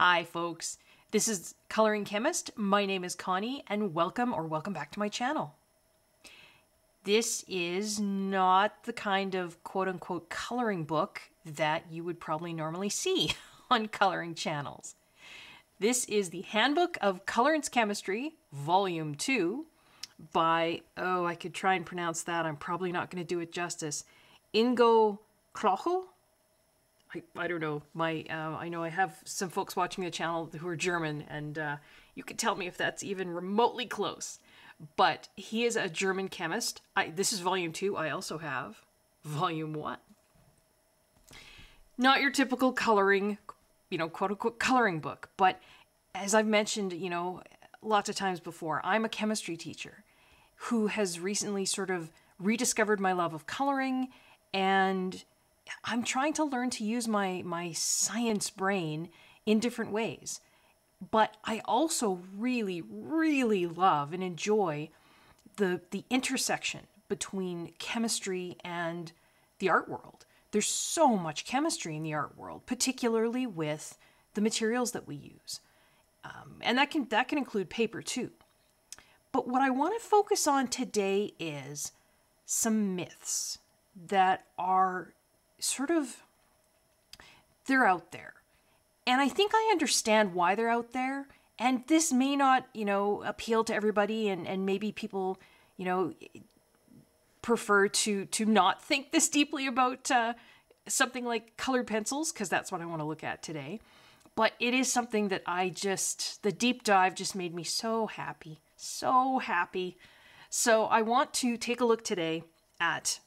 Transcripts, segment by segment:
Hi folks, this is Coloring Chemist. My name is Connie and welcome back to my channel. This is not the kind of quote-unquote coloring book that you would probably normally see on coloring channels. This is the Handbook of Colorant Chemistry, Volume 2 by, I could try and pronounce that, I'm probably not going to do it justice, Ingo Klochel? I don't know. I know I have some folks watching the channel who are German, and you can tell me if that's even remotely close. But he is a German chemist. This is Volume 2. I also have Volume 1. Not your typical coloring, quote-unquote coloring book. But as I've mentioned, lots of times before, I'm a chemistry teacher who has recently sort of rediscovered my love of coloring, and I'm trying to learn to use my science brain in different ways. But I also really, really love and enjoy the intersection between chemistry and the art world. There's so much chemistry in the art world, particularly with the materials that we use. And that can include paper too. But what I want to focus on today is some myths that are they're out there. And I think I understand why they're out there. And this may not, appeal to everybody, and maybe people, prefer to not think this deeply about something like colored pencils, because that's what I want to look at today. But it is something that the deep dive just made me so happy, so happy. So I want to take a look today at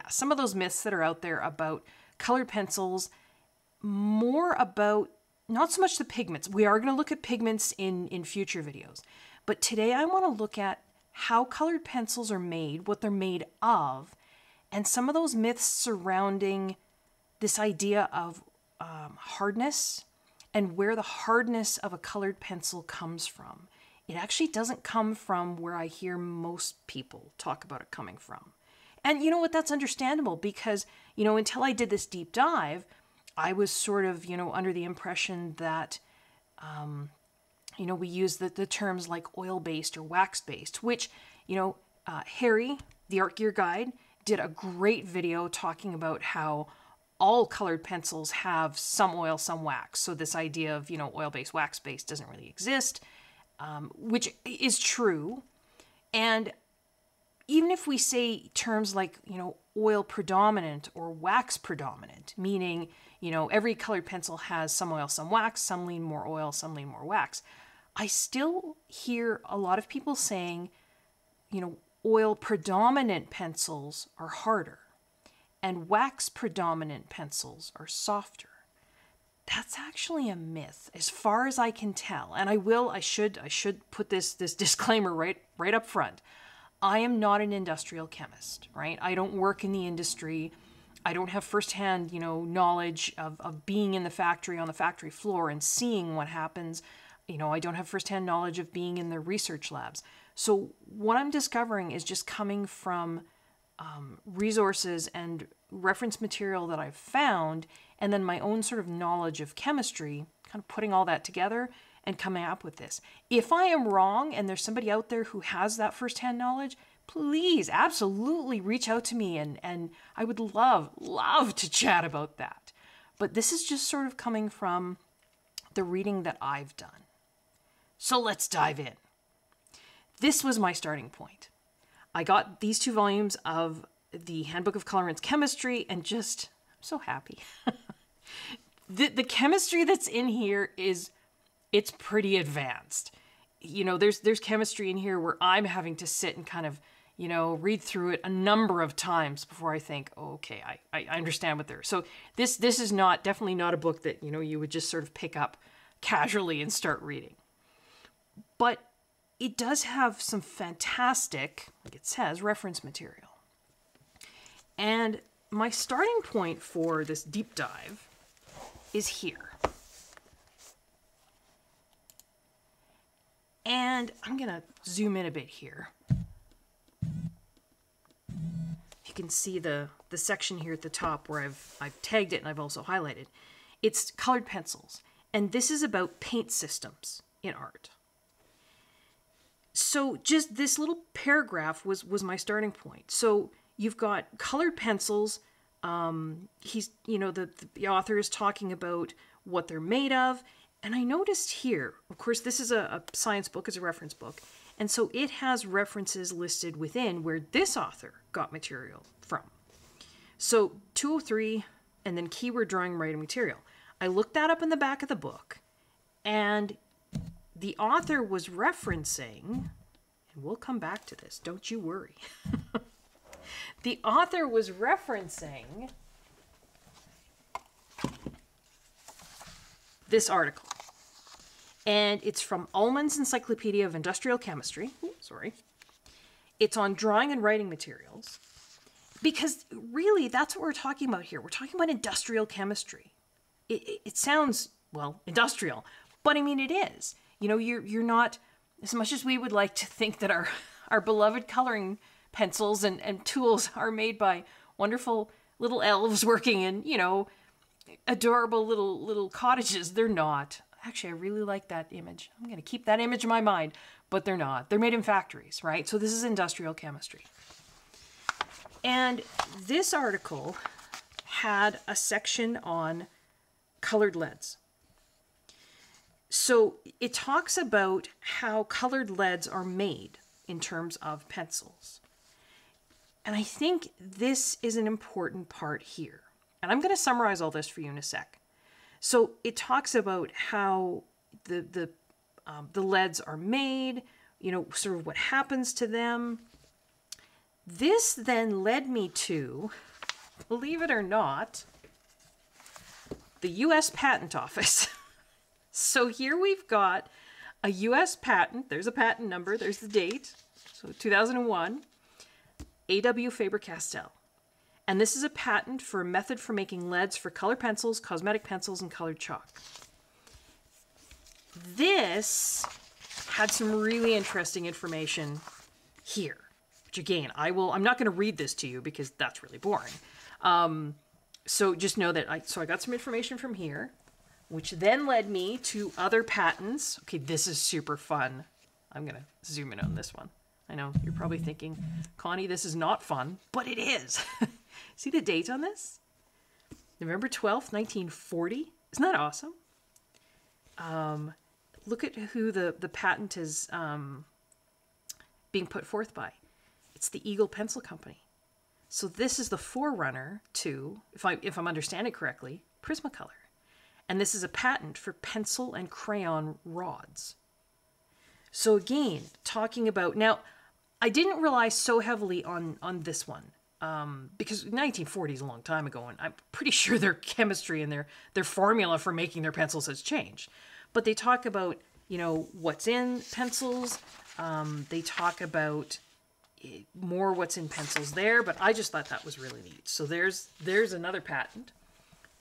some of those myths that are out there about colored pencils, more about not so much the pigments. We are going to look at pigments in future videos. But today I want to look at how colored pencils are made, what they're made of, and some of those myths surrounding this idea of hardness and where the hardness of a colored pencil comes from. It actually doesn't come from where I hear most people talk about it coming from. And you know what, that's understandable because, until I did this deep dive, I was sort of, under the impression that, we use the terms like oil-based or wax-based, which, Harry, the Art Gear Guide, did a great video talking about how all colored pencils have some oil, some wax. So this idea of, oil-based, wax-based doesn't really exist, which is true. And even if we say terms like, oil predominant or wax predominant, meaning, every colored pencil has some oil, some wax, some lean more oil, some lean more wax, I still hear a lot of people saying, oil predominant pencils are harder and wax predominant pencils are softer. That's actually a myth, as far as I can tell. And I should put this disclaimer right up front. I am not an industrial chemist, right? I don't work in the industry. I don't have firsthand, knowledge of being in the factory, on the factory floor and seeing what happens. I don't have firsthand knowledge of being in the research labs. So what I'm discovering is just coming from resources and reference material that I've found, and then my own sort of knowledge of chemistry, kind of putting all that together and coming up with this. If I am wrong and there's somebody out there who has that firsthand knowledge, please absolutely reach out to me, and I would love to chat about that. But this is just sort of coming from the reading that I've done. So let's dive in. This was my starting point. I got these 2 volumes of the Handbook of Colorant Chemistry and I'm so happy. The chemistry that's in here it's pretty advanced. There's chemistry in here where I'm having to sit and kind of, read through it a number of times before I think, okay, I understand what so this is definitely not a book that, you would just sort of pick up casually and start reading. But it does have some fantastic, like it says, reference material. And my starting point for this deep dive is here. And I'm going to zoom in a bit here. You can see the section here at the top where I've tagged it and I've also highlighted. It's colored pencils. And this is about paint systems in art. So just this little paragraph was my starting point. So you've got colored pencils. The author is talking about what they're made of. And I noticed here, of course, this is a science book, it's a reference book. And so it has references listed within where this author got material from. So 203 and then keyword drawing writing material. I looked that up in the back of the book, and the author was referencing, and we'll come back to this, don't you worry. The author was referencing this article. And it's from Ullman's Encyclopedia of Industrial Chemistry. It's on drawing and writing materials. Because really, that's what we're talking about here. We're talking about industrial chemistry. It sounds, well, industrial, but I mean, it is. You know, you're not, as much as we would like to think that our beloved coloring pencils and tools are made by wonderful little elves working in, you know, adorable little cottages, they're not. Actually, I really like that image. I'm going to keep that image in my mind, but they're not. They're made in factories, right? So this is industrial chemistry. And this article had a section on colored leads. So it talks about how colored leads are made in terms of pencils. And I think this is an important part here. And I'm going to summarize all this for you in a sec. So it talks about how the leads are made, you know, sort of what happens to them. This then led me to, believe it or not, the U.S. Patent Office. So here we've got a U.S. patent. There's a patent number. There's the date. So 2001, A.W. Faber-Castell. And this is a patent for a method for making leads for color pencils, cosmetic pencils, and colored chalk. This had some really interesting information here. Which again, I'm not going to read this to you because that's really boring. So just know that I got some information from here, which then led me to other patents. Okay, this is super fun. I'm going to zoom in on this one. I know you're probably thinking, Connie, this is not fun, but it is. See the date on this? November 12th, 1940. Isn't that awesome? Look at who the patent is being put forth by. It's the Eagle Pencil Company. So this is the forerunner to, if I'm understanding correctly, Prismacolor. And this is a patent for pencil and crayon rods. So again, talking about, now, I didn't rely so heavily on this one. Because 1940 is a long time ago, and I'm pretty sure their chemistry and their formula for making their pencils has changed. But they talk about, you know, what's in pencils. They talk about more what's in pencils there, but I just thought that was really neat. So there's another patent.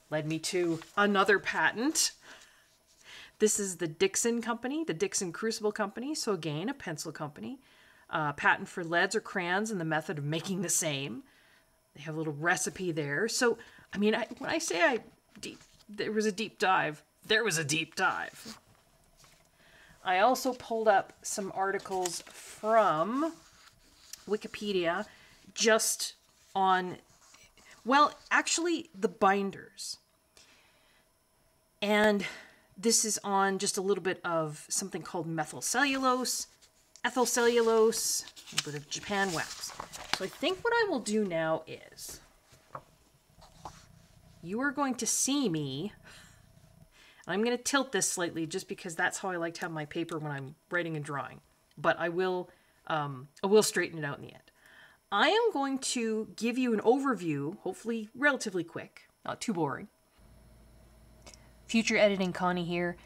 Led me to another patent. This is the Dixon Company, the Dixon Crucible Company. So again, a pencil company. Patent for leads or crayons and the method of making the same. They have a little recipe there. So, I mean, when I say there was a deep dive, there was a deep dive. I also pulled up some articles from Wikipedia just on, well, actually the binders. And this is on just a little bit of something called methyl cellulose, ethyl cellulose, a little bit of Japan wax. So I think what I will do now is, you are going to see me, and I'm going to tilt this slightly just because that's how I like to have my paper when I'm writing and drawing. But I will straighten it out in the end. I am going to give you an overview, hopefully relatively quick, not too boring. Future editing Connie here.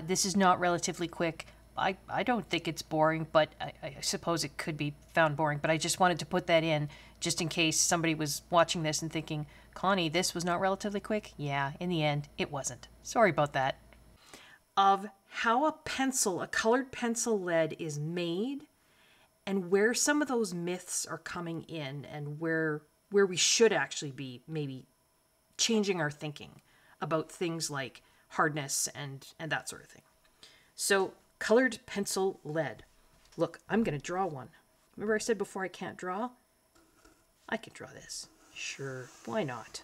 This is not relatively quick. I don't think it's boring, but I suppose it could be found boring. But I just wanted to put that in just in case somebody was watching this and thinking, Connie, this was not relatively quick. Yeah, in the end, it wasn't. Sorry about that. Of how a colored pencil lead is made and where some of those myths are coming in and where we should actually be maybe changing our thinking about things like hardness and that sort of thing. So colored pencil lead. Look, I'm going to draw one. Remember I said before I can't draw? I can draw this. Sure, why not?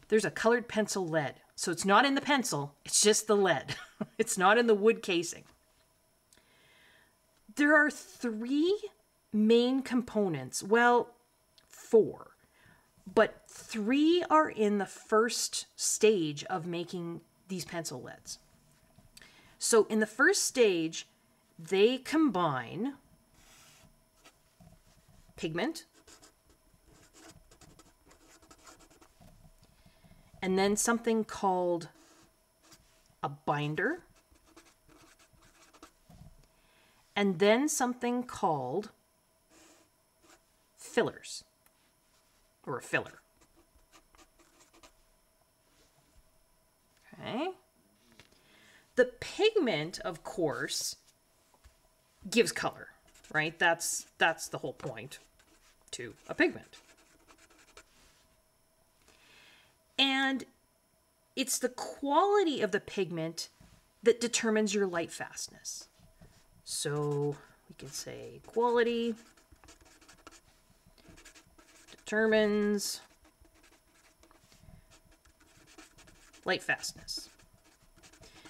There's a colored pencil lead. So it's not in the pencil, it's just the lead. It's not in the wood casing. There are 3 main components. Well, 4. But 3 are in the first stage of making these pencil leads. So in the first stage, they combine pigment and then something called a binder, and then something called fillers, or a filler. Okay. The pigment, of course, gives color, right? That's the whole point to a pigment. And it's the quality of the pigment that determines your light fastness. So we can say quality determines light fastness.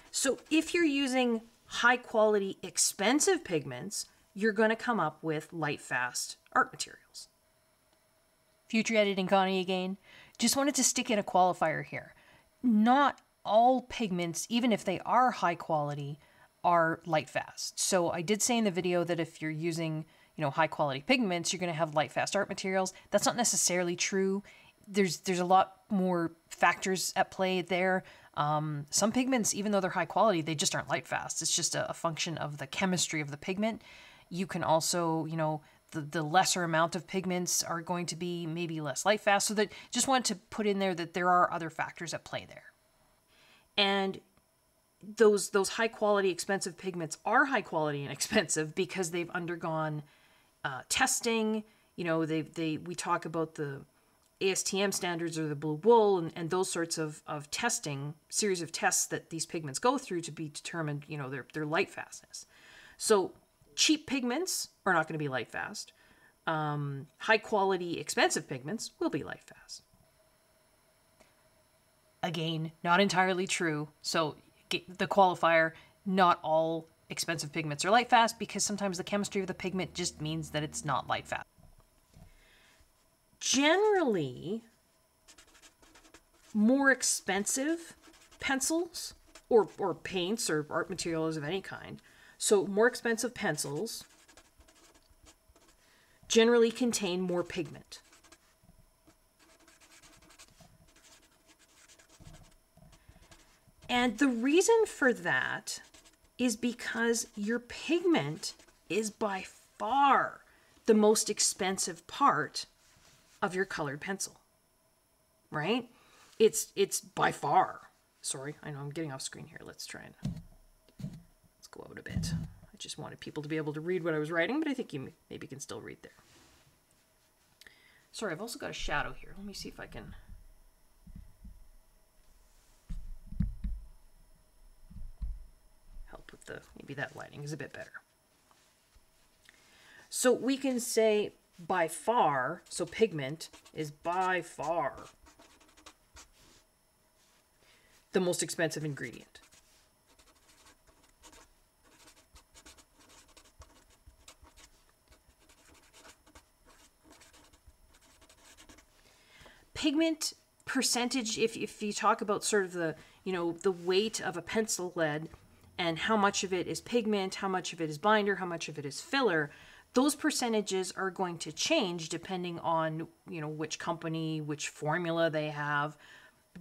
So if you're using high quality, expensive pigments, you're going to come up with light fast art materials. Future Editing Connie again. Just wanted to stick in a qualifier here. Not all pigments, even if they are high quality, are light fast. So I did say in the video that if you're using, high quality pigments, you're going to have light fast art materials. That's not necessarily true. There's a lot more factors at play there. Some pigments, even though they're high quality, they just aren't light fast. It's just a function of the chemistry of the pigment. You can also, the lesser amount of pigments are going to be maybe less light fast. So that just wanted to put in there that there are other factors at play there. And those high quality, expensive pigments are high quality and expensive because they've undergone testing. We talk about the ASTM standards or the blue wool and those sorts of testing, series of tests that these pigments go through to be determined, their light fastness. So cheap pigments are not going to be light fast. High quality, expensive pigments will be light fast. Again, not entirely true. So the qualifier, not all expensive pigments are light fast because sometimes the chemistry of the pigment just means that it's not light fast. Generally, more expensive pencils or paints or art materials of any kind, so more expensive pencils generally contain more pigment. And the reason for that is because your pigment is by far the most expensive part of your colored pencil, right? It's by far. Sorry, I know I'm getting off screen here. Let's try and let's go out a bit. I just wanted people to be able to read what I was writing, but I think you maybe can still read there. Sorry, I've also got a shadow here. Let me see if I can help with maybe that lighting is a bit better. So we can say by far, so pigment is by far the most expensive ingredient. Pigment percentage, if you talk about sort of the weight of a pencil lead and how much of it is pigment, how much of it is binder, how much of it is filler, those percentages are going to change depending on, which company, which formula they have.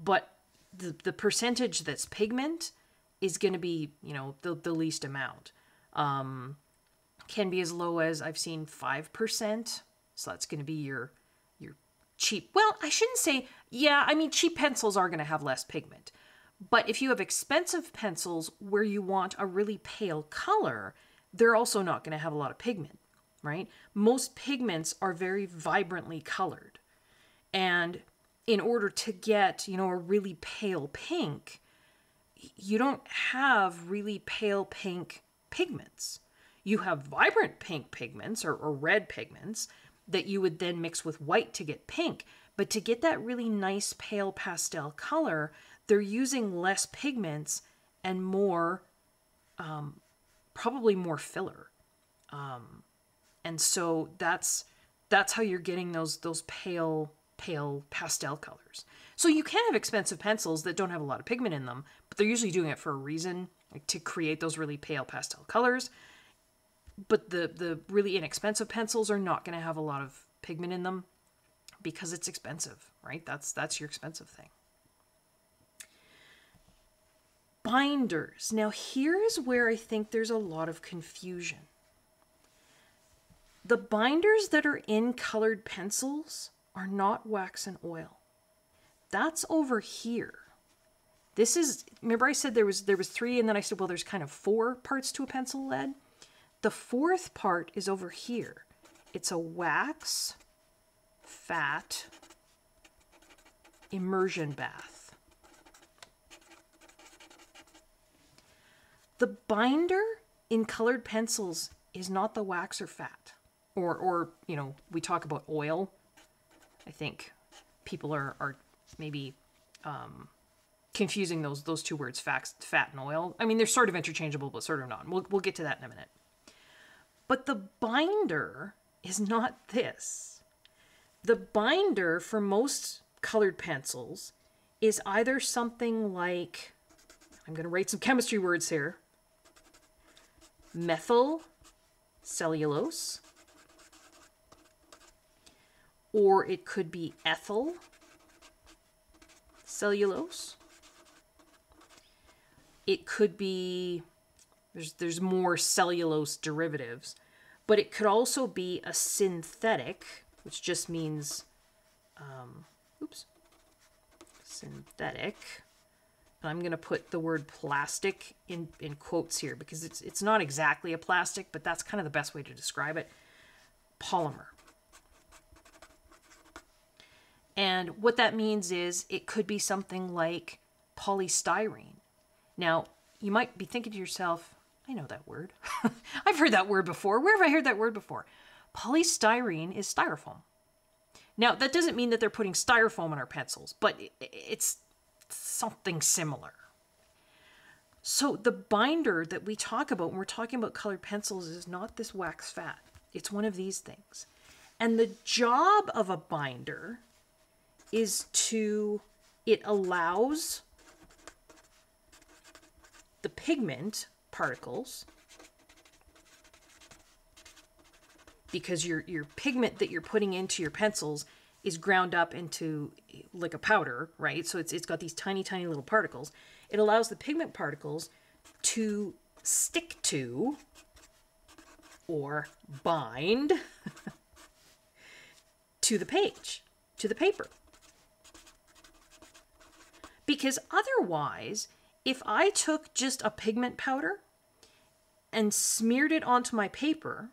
But the percentage that's pigment is going to be, the least amount. Can be as low as I've seen 5%. So that's going to be your cheap. Well, I shouldn't say, cheap pencils are going to have less pigment. But if you have expensive pencils where you want a really pale color, they're also not going to have a lot of pigment, right? Most pigments are very vibrantly colored. And in order to get, you know, a really pale pink, you don't have really pale pink pigments. You have vibrant pink pigments or red pigments that you would then mix with white to get pink. But to get that really nice pale pastel color, they're using less pigments and more, probably more filler. And so that's how you're getting those pale pastel colors. So you can have expensive pencils that don't have a lot of pigment in them, but they're usually doing it for a reason, like to create those really pale pastel colors. But the really inexpensive pencils are not going to have a lot of pigment in them because it's expensive, right? That's your expensive thing. Binders. Now here is where I think there's a lot of confusion. The binders that are in colored pencils are not wax and oil. That's over here. This is, remember I said there was 3 and then I said, well, there's kind of 4 parts to a pencil lead. The 4th part is over here. It's a wax, fat, immersion bath. The binder in colored pencils is not the wax or fat. Or you know, we talk about oil. I think people are maybe confusing those two words, fat and oil. I mean, they're sort of interchangeable, but sort of not. We'll get to that in a minute. But the binder is not this. The binder for most colored pencils is either something like, I'm going to write some chemistry words here, methyl cellulose, or it could be ethyl cellulose. It could be, there's more cellulose derivatives, but it could also be a synthetic, which just means, synthetic. And I'm going to put the word plastic in quotes here because it's not exactly a plastic, but that's kind of the best way to describe it. Polymer. And what that means is it could be something like polystyrene. Now, you might be thinking to yourself, I know that word. I've heard that word before. Where have I heard that word before? Polystyrene is styrofoam. Now, that doesn't mean that they're putting styrofoam in our pencils, but it's something similar. So the binder that we talk about when we're talking about colored pencils is not this wax fat. It's one of these things. And the job of a binder is it allows the pigment particles, because your pigment that you're putting into your pencils is ground up into like a powder, right? So it's got these tiny, tiny little particles. It allows the pigment particles to stick to or bind to the page, to the paper. Because otherwise, if I took just a pigment powder and smeared it onto my paper,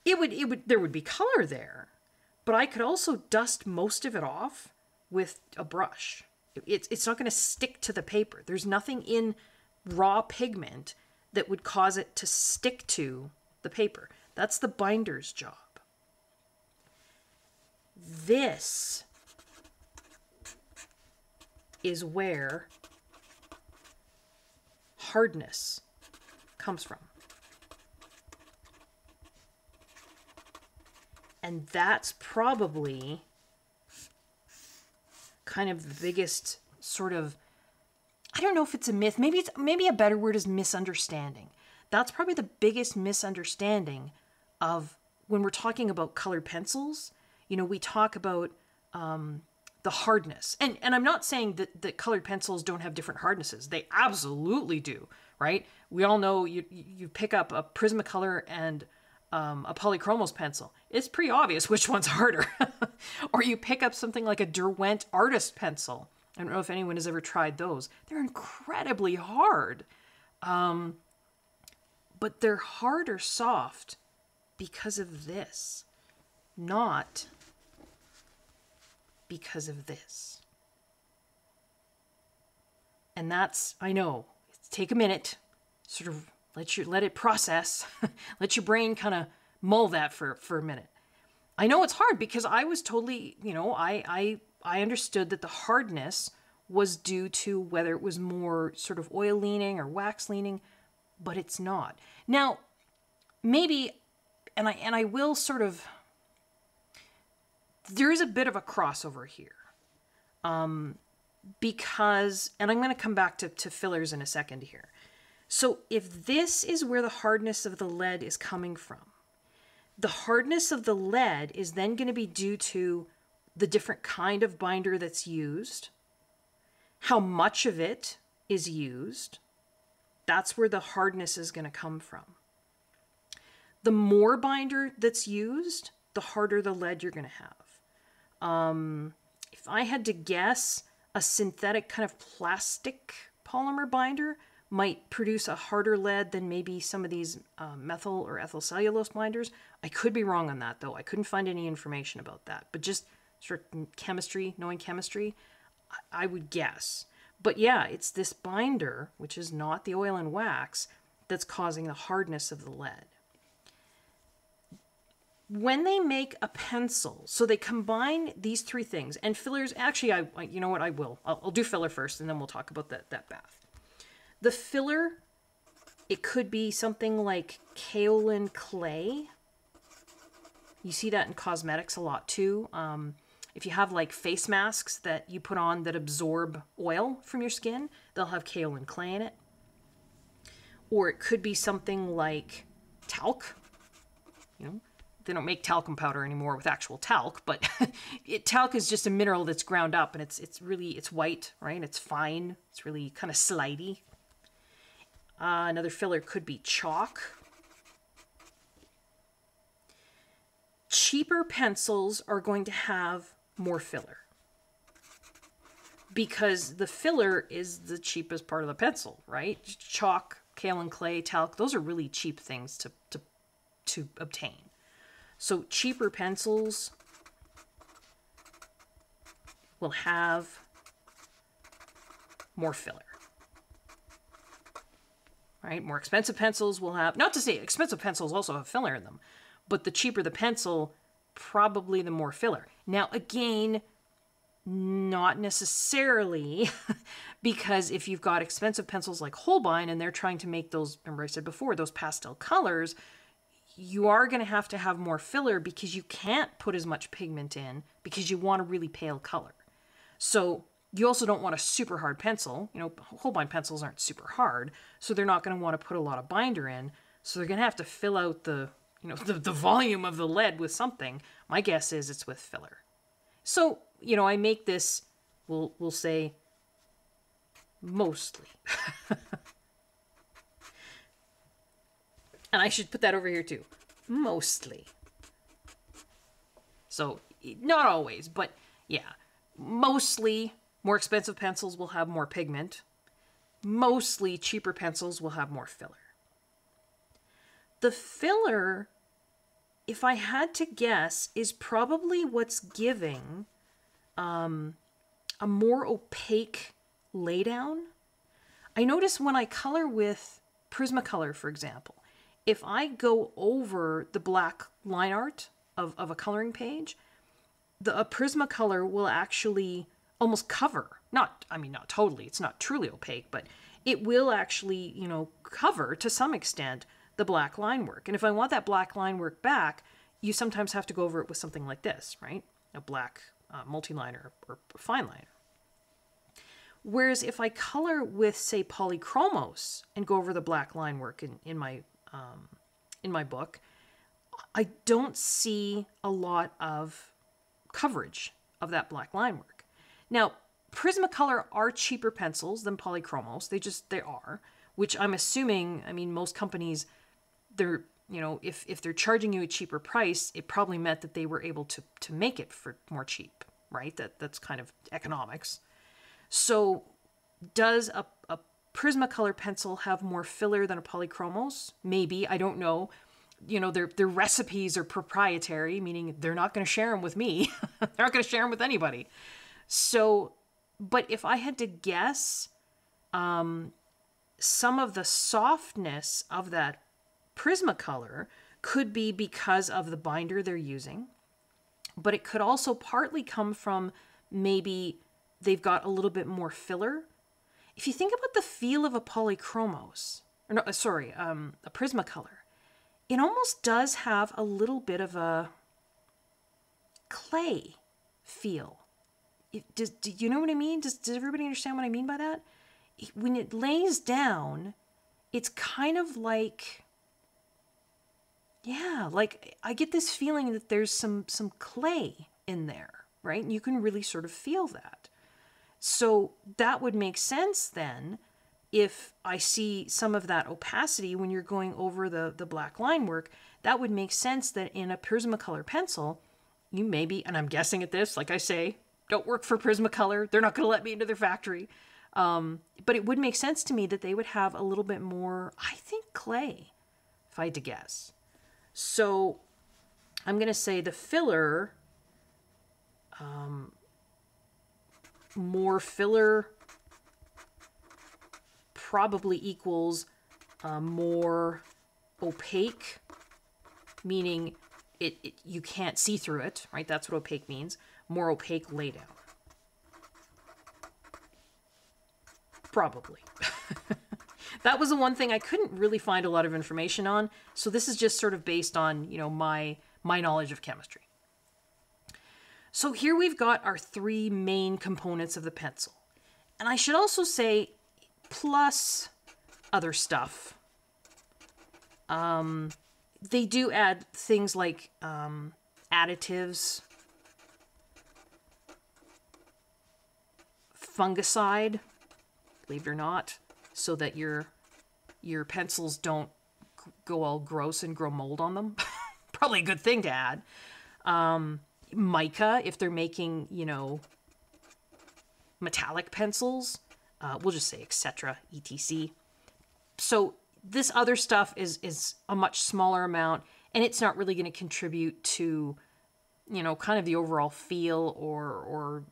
there would be color there, but I could also dust most of it off with a brush. It's not going to stick to the paper. There's nothing in raw pigment that would cause it to stick to the paper. That's the binder's job. This is where hardness comes from. And that's probably kind of the biggest sort of, I don't know if it's a myth, maybe a better word is misunderstanding. That's probably the biggest misunderstanding of when we're talking about colored pencils. You know, we talk about the hardness. And I'm not saying that colored pencils don't have different hardnesses. They absolutely do, right? We all know you pick up a Prismacolor and a Polychromos pencil. It's pretty obvious which one's harder. Or you pick up something like a Derwent artist pencil. I don't know if anyone has ever tried those. They're incredibly hard. But they're hard or soft because of this, not because of this. And that's, I know, take a minute, sort of let it process, let your brain kind of mull that for a minute. I know it's hard because I was totally, I understood that the hardness was due to whether it was more sort of oil leaning or wax leaning, but it's not. Now, maybe, and I will sort of, there is a bit of a crossover here. Because, and I'm going to come back to fillers in a second here. So if this is where the hardness of the lead is coming from, the hardness of the lead is then going to be due to the different kind of binder that's used, how much of it is used. That's where the hardness is going to come from. The more binder that's used, the harder the lead you're going to have. If I had to guess, a synthetic kind of plastic polymer binder might produce a harder lead than maybe some of these methyl or ethyl cellulose binders. I could be wrong on that, though. I couldn't find any information about that. But just sort of chemistry, knowing chemistry, I would guess. But yeah, it's this binder, which is not the oil and wax, that's causing the hardness of the lead. When they make a pencil, so they combine these three things, and fillers, actually, you know what, I will. I'll do filler first, and then we'll talk about that bath. The filler, it could be something like kaolin clay. You see that in cosmetics a lot, too. If you have, like, face masks that you put on that absorb oil from your skin, they'll have kaolin clay in it. Or it could be something like talc, They don't make talcum powder anymore with actual talc, but talc is just a mineral that's ground up, and it's white, right? It's fine. It's really kind of slidey. Another filler could be chalk. Cheaper pencils are going to have more filler because the filler is the cheapest part of the pencil, right? Chalk, kaolin clay, talc, those are really cheap things to obtain. So cheaper pencils will have more filler, right? More expensive pencils will have, not to say expensive pencils also have filler in them, but the cheaper the pencil, probably the more filler. Now, again, not necessarily, because if you've got expensive pencils like Holbein and they're trying to make those, remember I said before, those pastel colors, you are going to have more filler because you can't put as much pigment in because you want a really pale color. So you also don't want a super hard pencil. Holbein pencils aren't super hard, so they're not going to want to put a lot of binder in. So they're going to have to fill out the volume of the lead with something. My guess is it's with filler. So, I make this, we'll say, mostly. And I should put that over here too. Mostly. So, not always, but yeah. Mostly, more expensive pencils will have more pigment. Mostly, cheaper pencils will have more filler. The filler, if I had to guess, is probably what's giving a more opaque laydown. I notice when I color with Prismacolor, for example, if I go over the black line art of a coloring page, a Prismacolor will actually almost cover, not totally, it's not truly opaque, but it will actually, cover to some extent the black line work. And if I want that black line work back, you sometimes have to go over it with something like this, right? A black multiliner or fine liner. Whereas if I color with, say, polychromos and go over the black line work in my book, I don't see a lot of coverage of that black line work. Now, Prismacolor are cheaper pencils than polychromos. They are, which I'm assuming, most companies, they're, if they're charging you a cheaper price, it probably meant that they were able to make it for more cheap, right? That's kind of economics. So does a Prismacolor pencil have more filler than a polychromos? Maybe, I don't know. you know, their recipes are proprietary, meaning they're not going to share them with me. They're not going to share them with anybody. So, but if I had to guess, some of the softness of that Prismacolor could be because of the binder they're using, but it could also partly come from maybe they've got a little bit more filler. If you think about the feel of a polychromos, or no, sorry, a Prismacolor, it almost does have a little bit of a clay feel. Do you know what I mean? Does everybody understand what I mean by that? When it lays down, it's kind of like, yeah, like I get this feeling that there's some clay in there, right? And you can really sort of feel that. So that would make sense then if I see some of that opacity when you're going over the black line work. That would make sense that in a Prismacolor pencil, you maybe, and I'm guessing at this, like I say, don't work for Prismacolor. They're not going to let me into their factory. But it would make sense to me that they would have a little bit more, I think, clay, if I had to guess. So I'm going to say the filler, more filler probably equals more opaque, meaning you can't see through it, right? That's what opaque means. More opaque laydown. Probably. That was the one thing I couldn't really find a lot of information on. So this is just sort of based on, you know, my knowledge of chemistry. So here we've got our three main components of the pencil. And I should also say, plus other stuff. They do add things like additives, fungicide, believe it or not, so that your pencils don't go all gross and grow mold on them. Probably a good thing to add. Mica, if they're making, you know, metallic pencils, we'll just say etc., etc. So this other stuff is a much smaller amount, and it's not really going to contribute to, you know, kind of the overall feel or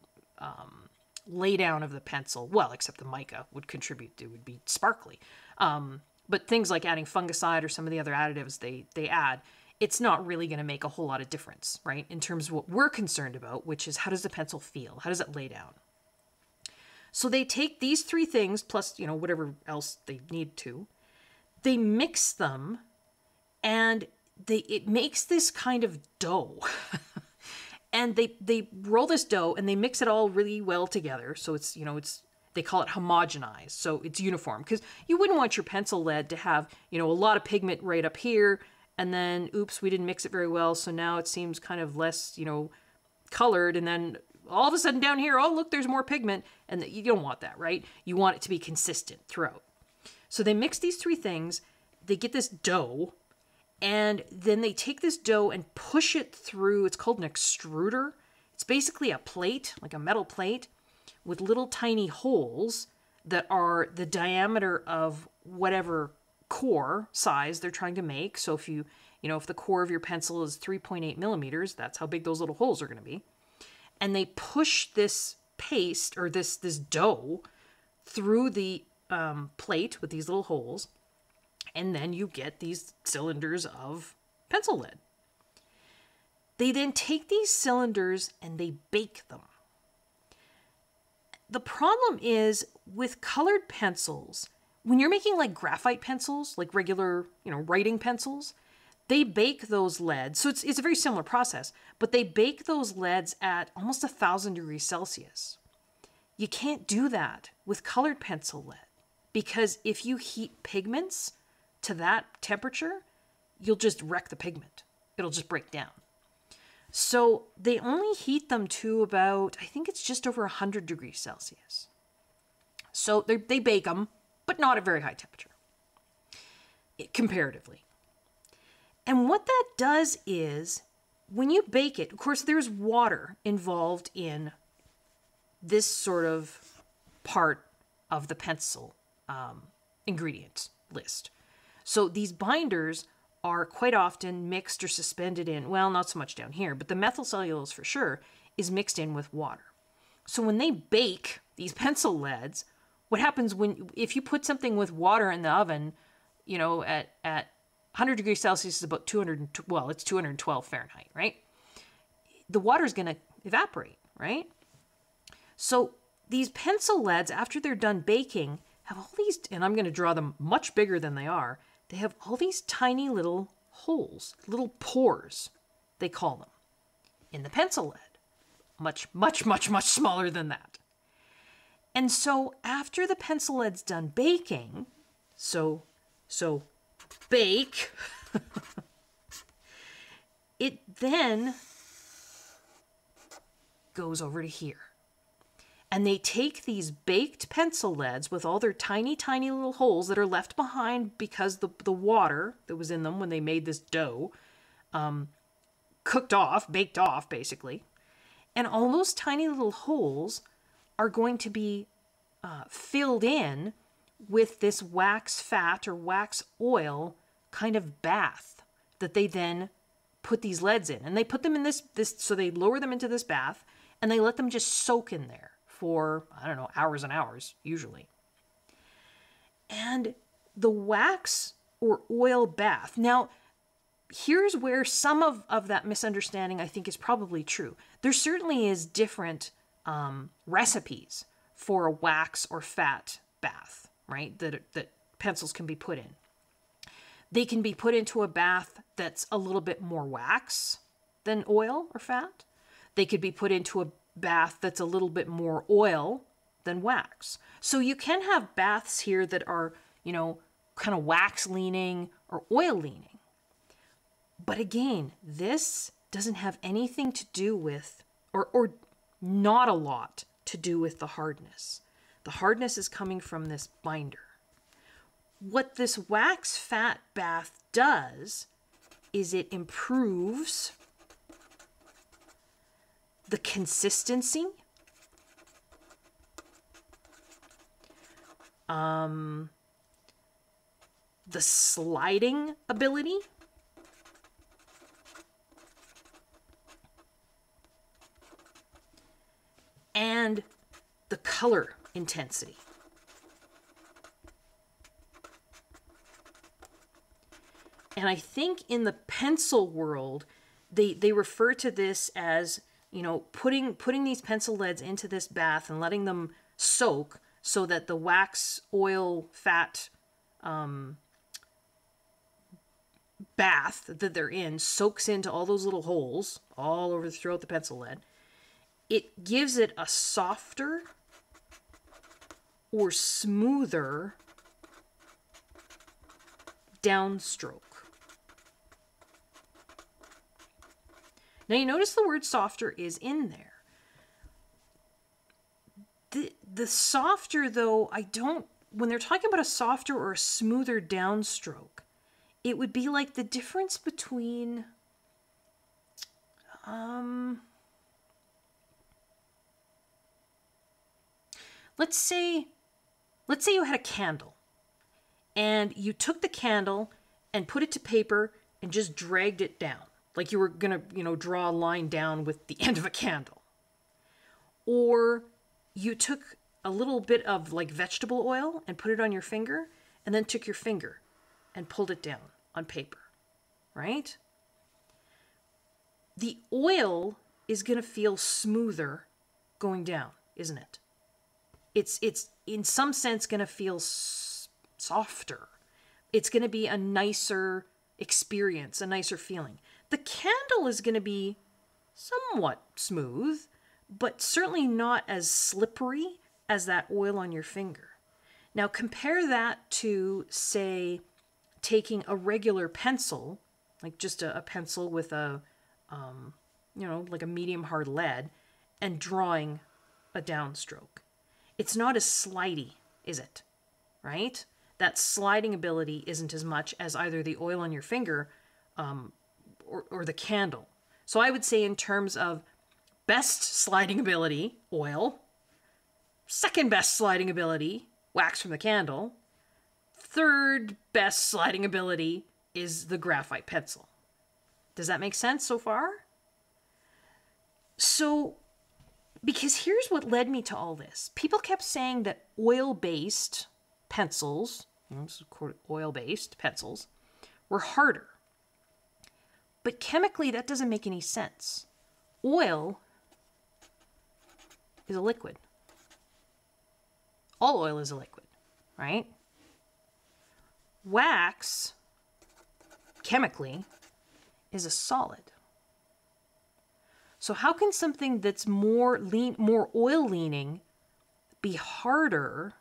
lay down of the pencil. Well, except the mica would contribute. It would be sparkly. But things like adding fungicide or some of the other additives they add, it's not really going to make a whole lot of difference, right? In terms of what we're concerned about, which is how does the pencil feel? How does it lay down? So they take these three things, plus, you know, whatever else they need to, they mix them, and it makes this kind of dough. And they roll this dough and they mix it all really well together. So it's, you know, they call it homogenized. So it's uniform, because you wouldn't want your pencil lead to have, you know, a lot of pigment right up here, and then, oops, we didn't mix it very well. So now it seems kind of less, you know, colored. And then all of a sudden down here, oh, look, there's more pigment. And you don't want that, right? You want it to be consistent throughout. So they mix these three things, they get this dough, and then they take this dough and push it through, it's called an extruder. It's basically a plate, like a metal plate, with little tiny holes that are the diameter of whatever core size they're trying to make. So if if the core of your pencil is 3.8 millimeters, that's how big those little holes are going to be. And they push this paste, or this dough, through the plate with these little holes, and then you get these cylinders of pencil lead. They then take these cylinders and they bake them. The problem is with colored pencils, when you're making like graphite pencils, like regular, you know, writing pencils, they bake those leads. So it's a very similar process, but they bake those leads at almost 1,000 degrees Celsius. You can't do that with colored pencil lead, because if you heat pigments to that temperature, you'll just wreck the pigment. It'll just break down. So they only heat them to about, I think it's just over 100 degrees Celsius. So they bake them, but not at very high temperature, comparatively. And what that does is, when you bake it, of course, there's water involved in this sort of part of the pencil ingredient list. So these binders are quite often mixed or suspended in, well, not so much down here, but the methyl cellulose for sure is mixed in with water. So when they bake these pencil leads, what happens if you put something with water in the oven, at 100 degrees Celsius is about 212 Fahrenheit, right? The water is going to evaporate, right? So these pencil leads, after they're done baking, have all these, and I'm going to draw them much bigger than they are, they have all these tiny little holes, little pores, they call them, in the pencil lead. Much, much, much, much smaller than that. And so after the pencil lead's done baking, so bake, it then goes over to here. And they take these baked pencil leads with all their tiny, tiny little holes that are left behind because the water that was in them when they made this dough baked off, basically. And all those tiny little holes are going to be filled in with this wax fat or wax oil kind of bath that they then put these leads in. And they put them in this, so they lower them into this bath and they let them just soak in there for, I don't know, hours and hours, usually. And the wax or oil bath. Now, here's where some of that misunderstanding I think is probably true. There certainly is different recipes for a wax or fat bath, right? That pencils can be put in. They can be put into a bath that's a little bit more wax than oil or fat. They could be put into a bath that's a little bit more oil than wax. So you can have baths here that are, kind of wax leaning or oil leaning. But again, this doesn't have anything to do with, or not a lot to do with the hardness. The hardness is coming from this binder. What this wax fat bath does is it improves the consistency, the sliding ability, and the color intensity. And I think in the pencil world, they refer to this as, putting these pencil leads into this bath and letting them soak so that the wax, oil, fat bath that they're in soaks into all those little holes all over throughout the pencil lead. It gives it a softer or smoother downstroke. Now you notice the word softer is in there. The softer, though, when they're talking about a softer or a smoother downstroke, it would be like the difference between, let's say you had a candle and you took the candle and put it to paper and just dragged it down. Like you were going to, draw a line down with the end of a candle. Or you took a little bit of like vegetable oil and put it on your finger and then took your finger and pulled it down on paper, right? The oil is going to feel smoother going down, isn't it? It's in some sense going to feel softer. It's going to be a nicer experience, a nicer feeling. The candle is going to be somewhat smooth, but certainly not as slippery as that oil on your finger. Now compare that to, say, taking a regular pencil, like just a pencil with a, like a medium hard lead, and drawing a downstroke. It's not as slidey, is it? Right? That sliding ability isn't as much as either the oil on your finger or the candle. So I would say in terms of best sliding ability, oil. Second best sliding ability, wax from the candle. Third best sliding ability is the graphite pencil. Does that make sense so far? So, because here's what led me to all this. People kept saying that oil-based pencils, oil-based pencils, were harder. But chemically, that doesn't make any sense. Oil is a liquid. All oil is a liquid, right? Wax, chemically, is a solid. So how can something that's more oil leaning be harder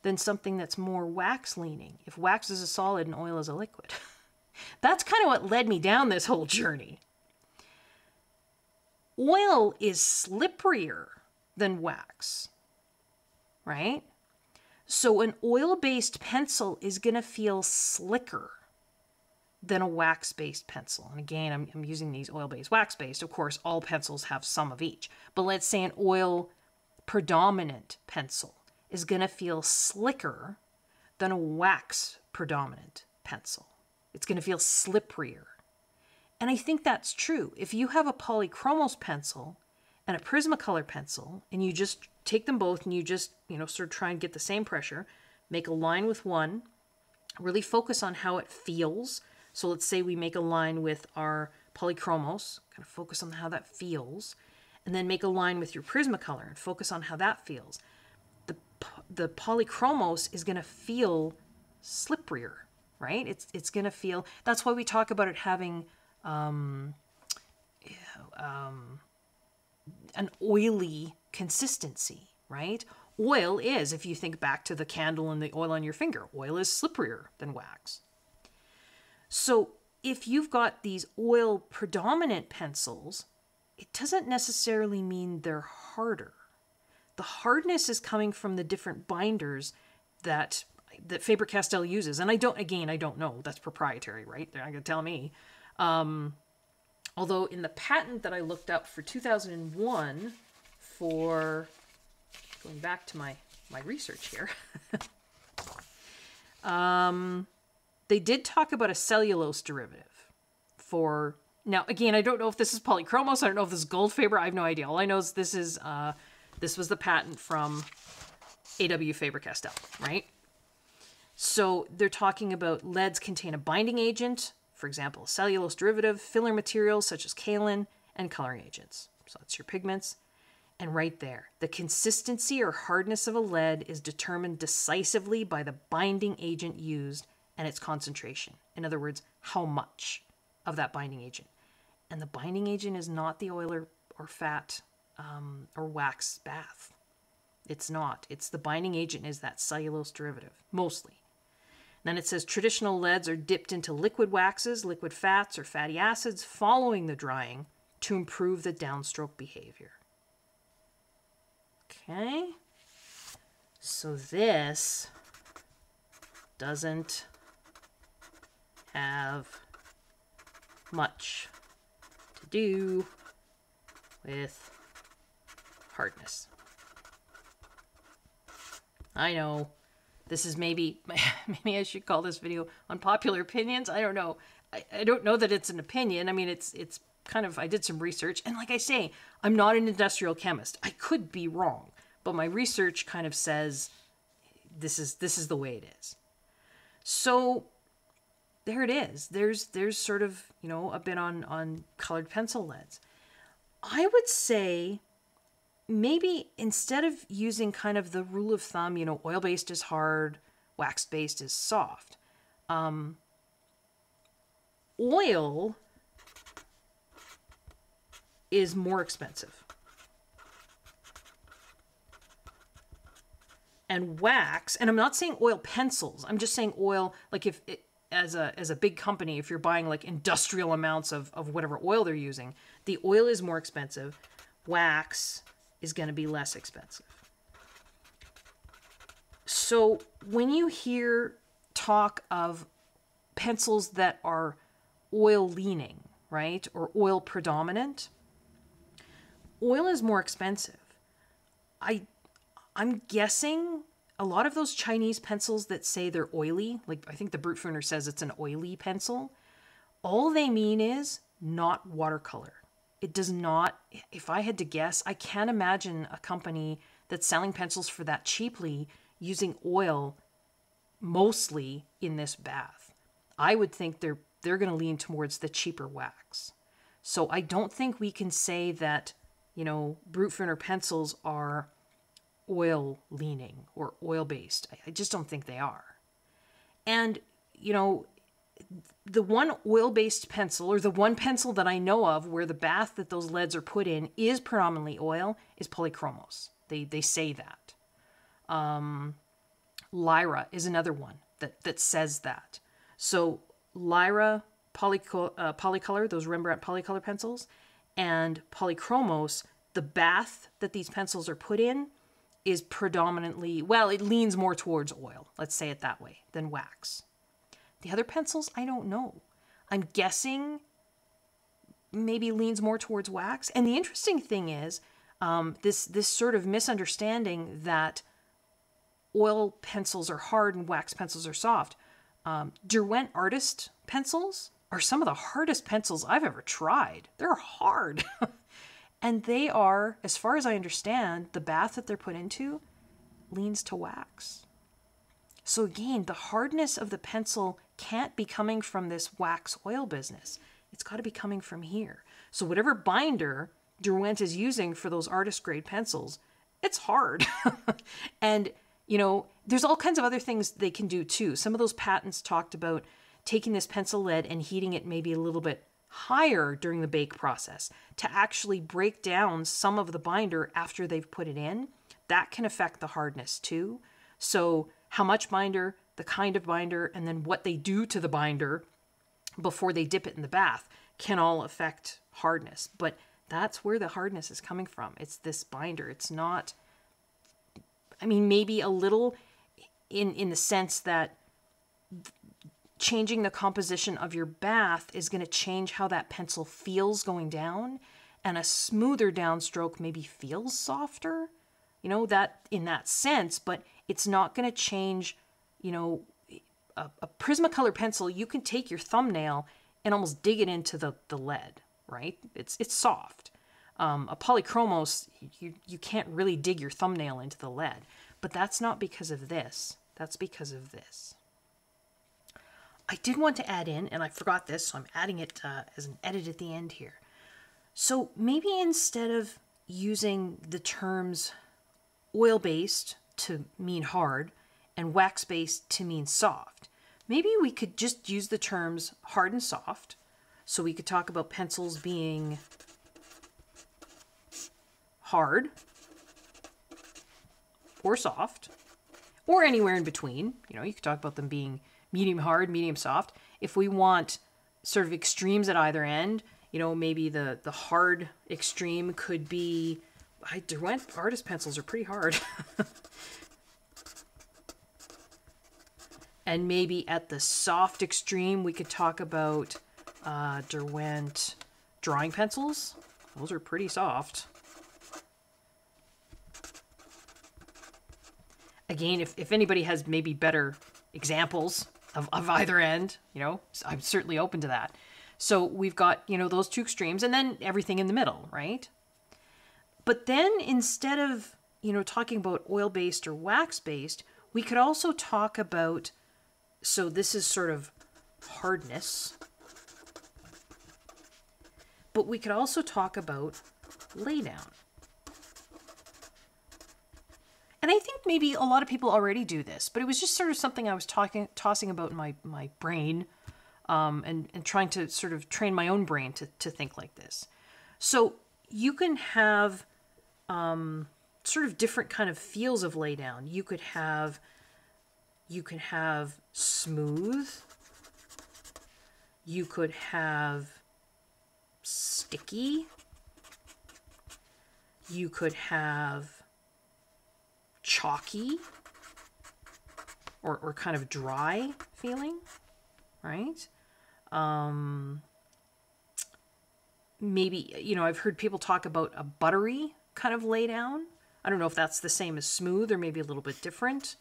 than something that's more wax leaning if wax is a solid and oil is a liquid? That's kind of what led me down this whole journey. Oil is slipperier than wax, right? So an oil-based pencil is going to feel slicker than a wax-based pencil. And again, I'm using these oil-based, wax-based. Of course, all pencils have some of each. But let's say an oil-predominant pencil is going to feel slicker than a wax-predominant pencil. It's going to feel slipperier. And I think that's true. If you have a polychromos pencil and a Prismacolor pencil, and you just take them both and you just, sort of try and get the same pressure, make a line with one, really focus on how it feels. So let's say we make a line with our polychromos, kind of focus on how that feels, and then make a line with your Prismacolor and focus on how that feels. The polychromos is going to feel slipperier, right? It's going to feel, that's why we talk about it having an oily consistency, right? Oil is, if you think back to the candle and the oil on your finger, oil is slipperier than wax. So if you've got these oil predominant pencils, it doesn't necessarily mean they're harder. The hardness is coming from the different binders that Faber-Castell uses. And I don't know. That's proprietary, right? They're not going to tell me. Although in the patent that I looked up for 2001 for, going back to my research here, they did talk about a cellulose derivative for, now again, I don't know if this is polychromos, I don't know if this is Goldfaber, I have no idea. All I know is this was the patent from A.W. Faber-Castell, right? So they're talking about leads contain a binding agent, for example, a cellulose derivative, filler materials such as kaolin, and coloring agents. So that's your pigments. And right there, the consistency or hardness of a lead is determined decisively by the binding agent used and its concentration. In other words, how much of that binding agent. And the binding agent is not the oil or fat or wax bath. It's not. It's the binding agent is that cellulose derivative, mostly. Then it says traditional leads are dipped into liquid waxes, liquid fats, or fatty acids following the drying to improve the downstroke behavior. Okay. So this doesn't have much to do with hardness. I know. This is maybe I should call this video unpopular opinions. I don't know. I don't know that it's an opinion. I mean, it's kind of, I did some research, and like I say, I'm not an industrial chemist. I could be wrong, but my research kind of says this is the way it is. So there it is. There's sort of, a bit on colored pencil leads. I would say maybe instead of using kind of the rule of thumb, oil-based is hard, wax-based is soft. Oil is more expensive. And wax, and I'm not saying oil pencils, I'm just saying oil, like if it, as a big company, if you're buying like industrial amounts of whatever oil they're using, the oil is more expensive. Wax is going to be less expensive. So when you hear talk of pencils that are oil leaning, right, or oil predominant, oil is more expensive. I'm guessing a lot of those Chinese pencils that say they're oily, like I think the Brute Pruner says it's an oily pencil, all they mean is not watercolor. It does not, if I had to guess, I can't imagine a company that's selling pencils for that cheaply using oil mostly in this bath. I would think they're going to lean towards the cheaper wax. So I don't think we can say that, Brute Pruner pencils are oil leaning or oil based. I just don't think they are. And, the one oil-based pencil, or the one pencil that I know of where the bath that those leads are put in is predominantly oil, is polychromos. They say that. Lyra is another one that says that. So Lyra polycolor, those Rembrandt polycolor pencils, and polychromos, the bath that these pencils are put in is predominantly, well, it leans more towards oil, let's say it that way, than wax. The other pencils, I don't know. I'm guessing maybe leans more towards wax. And the interesting thing is this sort of misunderstanding that oil pencils are hard and wax pencils are soft. Derwent Artist pencils are some of the hardest pencils I've ever tried. They're hard. And they are, as far as I understand, the bath that they're put into leans to wax. So again, the hardness of the pencil can't be coming from this wax oil business. It's got to be coming from here. So whatever binder Derwent is using for those artist grade pencils, it's hard. And, there's all kinds of other things they can do too. Some of those patents talked about taking this pencil lead and heating it maybe a little bit higher during the bake process to actually break down some of the binder after they've put it in. That can affect the hardness too. So how much binder, the kind of binder, and then what they do to the binder before they dip it in the bath can all affect hardness. But that's where the hardness is coming from. It's this binder. It's not, maybe a little in the sense that changing the composition of your bath is going to change how that pencil feels going down, and a smoother downstroke maybe feels softer, that in that sense, but it's not going to change, a Prismacolor pencil. You can take your thumbnail and almost dig it into the lead, right? It's soft. A polychromos, you can't really dig your thumbnail into the lead, but that's not because of this. That's because of this. I did want to add in, and I forgot this, so I'm adding it as an edit at the end here. So maybe instead of using the terms oil-based to mean hard and wax-based to mean soft, maybe we could just use the terms hard and soft. So we could talk about pencils being hard or soft, or anywhere in between. You could talk about them being medium hard, medium soft. If we want sort of extremes at either end, maybe the hard extreme could be, Derwent artist pencils are pretty hard. And maybe at the soft extreme, we could talk about Derwent drawing pencils. Those are pretty soft. Again, if anybody has maybe better examples of either end, I'm certainly open to that. So we've got, those two extremes and then everything in the middle, right? But then instead of, talking about oil-based or wax-based, we could also talk about, so this is sort of hardness, but we could also talk about laydown. And I think maybe a lot of people already do this, but it was just sort of something I was tossing about in my brain, and trying to sort of train my own brain to think like this. So you can have sort of different kind of feels of laydown. You can have smooth. You could have sticky. You could have chalky or kind of dry feeling, right? Maybe, I've heard people talk about a buttery kind of laydown. I don't know if that's the same as smooth or maybe a little bit different.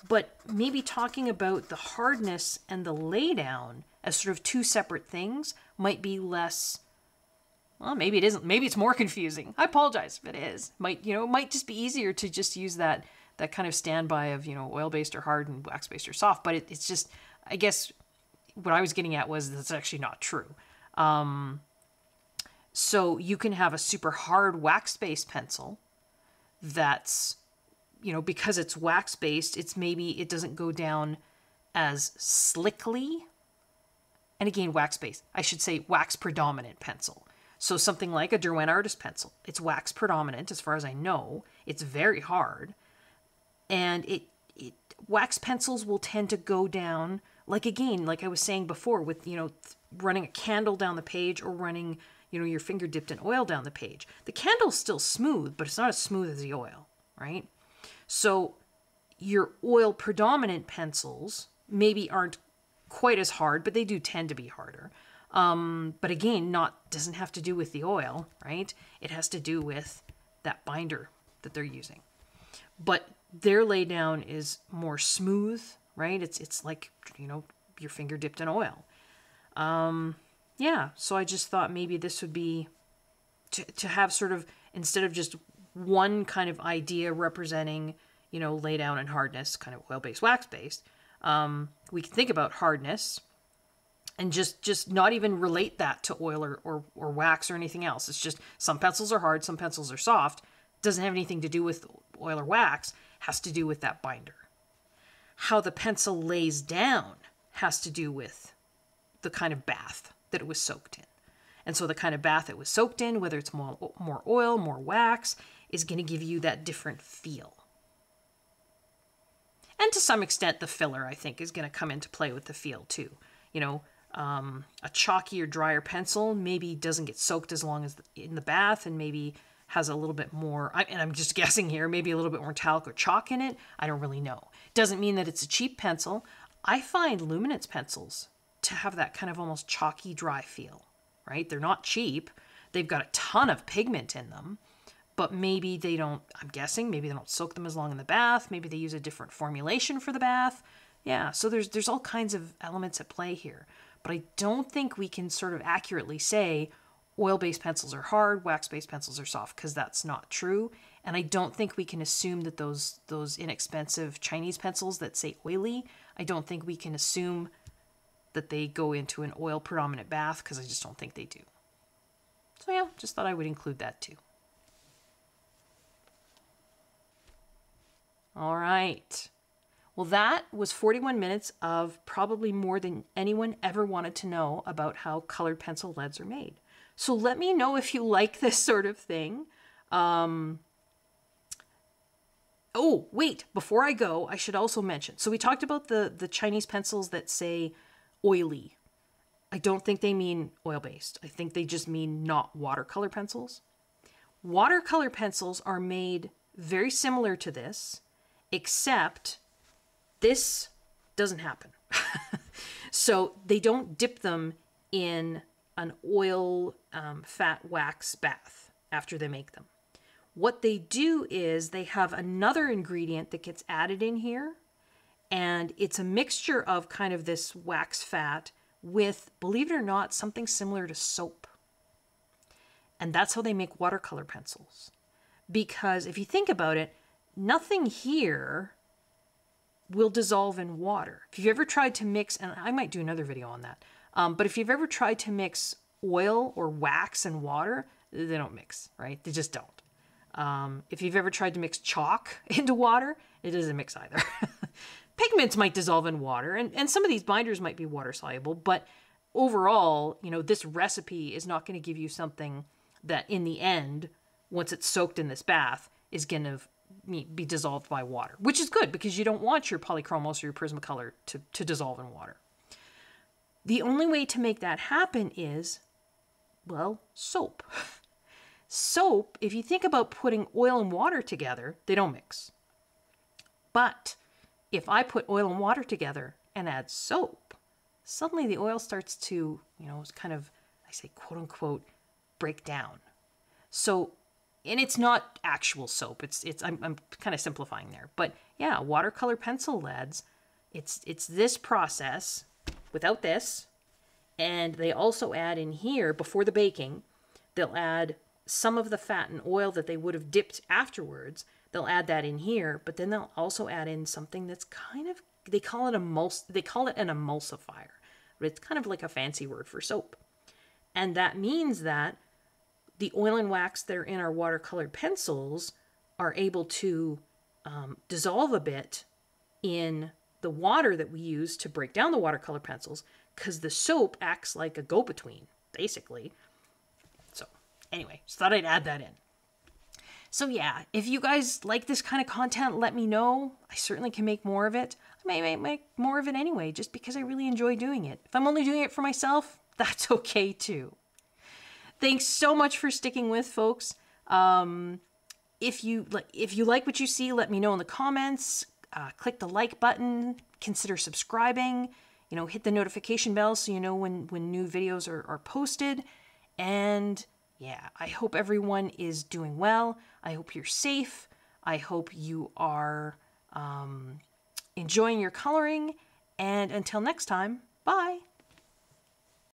but maybe talking about the hardness and the laydown as sort of two separate things might be less, well, maybe it isn't. Maybe it's more confusing. I apologize if it is. It might just be easier to just use that kind of standby of, oil-based or hard and wax-based or soft. But it's just, I guess what I was getting at was that's actually not true. So you can have a super hard wax-based pencil that's, because it's wax-based, it doesn't go down as slickly. And again, wax-based. I should say wax-predominant pencil. So something like a Derwent Artist pencil. It's wax predominant as far as I know. It's very hard. And wax pencils will tend to go down, like I was saying before, with, running a candle down the page or running, your finger dipped in oil down the page. The candle's still smooth, but it's not as smooth as the oil, right? So your oil predominant pencils maybe aren't quite as hard, but they do tend to be harder. But again, doesn't have to do with the oil, right? It has to do with that binder that they're using. But their laydown is more smooth, right? It's like, your finger dipped in oil. So I just thought maybe this would be to have sort of, instead of just one kind of idea representing, laydown and hardness, kind of oil-based, wax-based, we can think about hardness and just not even relate that to oil or wax or anything else. It's just some pencils are hard, some pencils are soft. Doesn't have anything to do with oil or wax, has to do with that binder. How the pencil lays down has to do with the kind of bath that it was soaked in. And so the kind of bath it was soaked in, whether it's more oil, more wax, is going to give you that different feel. And to some extent, the filler, I think, is going to come into play with the feel too. A chalky or drier pencil maybe doesn't get soaked as long as in the bath and maybe has a little bit more, and I'm just guessing here, maybe a little bit more talc or chalk in it. I don't really know. Doesn't mean that it's a cheap pencil. I find luminance pencils to have that kind of almost chalky, dry feel, right? They're not cheap. They've got a ton of pigment in them, but maybe they don't, I'm guessing, maybe they don't soak them as long in the bath. Maybe they use a different formulation for the bath. Yeah, so there's all kinds of elements at play here. But I don't think we can sort of accurately say oil-based pencils are hard, wax-based pencils are soft, because that's not true. And I don't think we can assume that those inexpensive Chinese pencils that say oily, I don't think we can assume that they go into an oil-predominant bath, because I just don't think they do. So yeah, just thought I would include that too. All right. Well, that was 41 minutes of probably more than anyone ever wanted to know about how colored pencil leads are made. So let me know if you like this sort of thing. Oh, wait, before I go, I should also mention. So we talked about the Chinese pencils that say oily. I don't think they mean oil-based. I think they just mean not watercolor pencils. Watercolor pencils are made very similar to this, except this doesn't happen. So they don't dip them in an oil fat wax bath after they make them. What they do is they have another ingredient that gets added in here, and it's a mixture of kind of this wax fat with, believe it or not, something similar to soap. And that's how they make watercolor pencils. Because if you think about it, nothing here will dissolve in water. If you've ever tried to mix, and I might do another video on that, but if you've ever tried to mix oil or wax and water, they don't mix, right? They just don't. If you've ever tried to mix chalk into water, it doesn't mix either. Pigments might dissolve in water, and some of these binders might be water soluble, but overall, this recipe is not going to give you something that in the end, once it's soaked in this bath, is going to be dissolved by water, which is good because you don't want your polychromos or your Prismacolor to dissolve in water. The only way to make that happen is, well, soap. Soap, if you think about putting oil and water together, they don't mix. But if I put oil and water together and add soap, suddenly the oil starts to, kind of, I say, quote unquote, break down. So, and it's not actual soap. I'm kind of simplifying there, but yeah, watercolor pencil leads, it's this process without this. And they also add in here, before the baking, they'll add some of the fat and oil that they would have dipped afterwards. They'll add that in here, but then they'll also add in something that's kind of, they call it an emulsifier, but it's kind of like a fancy word for soap. And that means that the oil and wax that are in our watercolored pencils are able to dissolve a bit in the water that we use to break down the watercolor pencils, because the soap acts like a go-between, basically. So anyway, just thought I'd add that in. So yeah, if you guys like this kind of content, let me know. I certainly can make more of it. I may make more of it anyway, just because I really enjoy doing it. If I'm only doing it for myself, that's okay too. Thanks so much for sticking with, folks. If you like what you see, let me know in the comments. Click the like button. Consider subscribing. Hit the notification bell so you know when new videos are posted. And yeah, I hope everyone is doing well. I hope you're safe. I hope you are enjoying your coloring. And until next time, bye.